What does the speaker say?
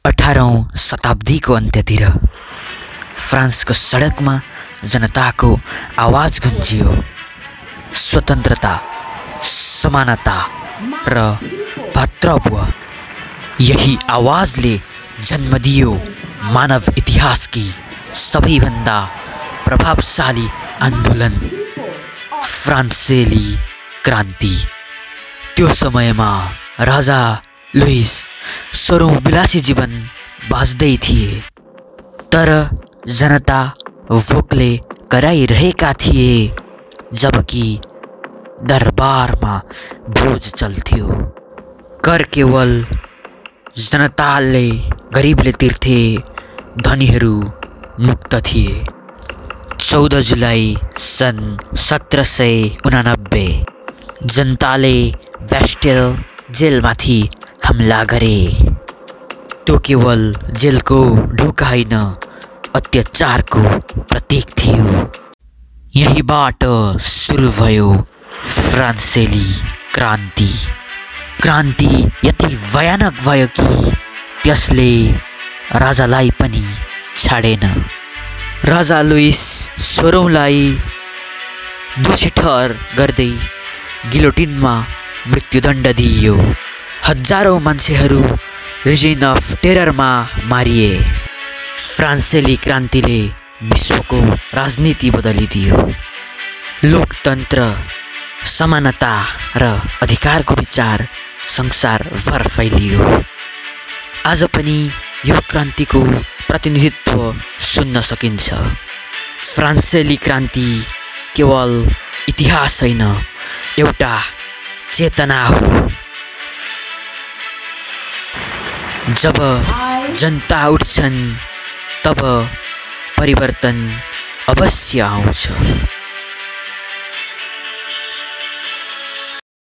18औं शताब्दीको अन्त्यतिर फ्रान्सको सडकमा जनताको आवाज गुन्जियो। स्वतन्त्रता, समानता र भ्रातृत्व। यही आवाजले जन्म दियो मानव इतिहासकी सबैभन्दा प्रभावशाली आन्दोलन, फ्रान्सेली क्रान्ति। त्यो समयमा राजा लुइस 16औं विलासी जीवन बाँच्दै थिए, तर जनता भोकले कराइरहेका थिए, जबकि दरबारमा बोझ चल्थ्यो। कर केवल जनताले, गरिबले तिर्थे, धनीहरू मुक्त थिए। 14 जुलाई सन् 1789 जनताले ब्यास्टिल जेलमाथि हमला गरे। त्यो केवल जेलको ढोका होइन, अत्याचारको प्रतीक थियो। यहीबाट सुरु भयो फ्रान्सेली क्रान्ति। क्रान्ति यति भयानक भयो कि त्यसले राजालाई पनि छाडेन। राजा लुइस 16औंलाई दोषी ठहर गर्दै गिलोटिनमा मृत्युदण्ड दिइयो। हजारौं मान्छेहरू रिजिन अफ टेररमा मारिए। फ्रान्सेली क्रान्तिले विश्वको राजनीति बदलिदियो। लोकतन्त्र, समानता र अधिकारको विचार संसारभर फैलियो। आज पनि यो क्रान्तिको प्रतिनिधित्व सुन्न सकिन्छ। फ्रान्सेली क्रान्ति केवल इतिहास होइन, एउटा चेतना हो। जब जनता उठ्छन् तब परिवर्तन अवश्य आउँछ।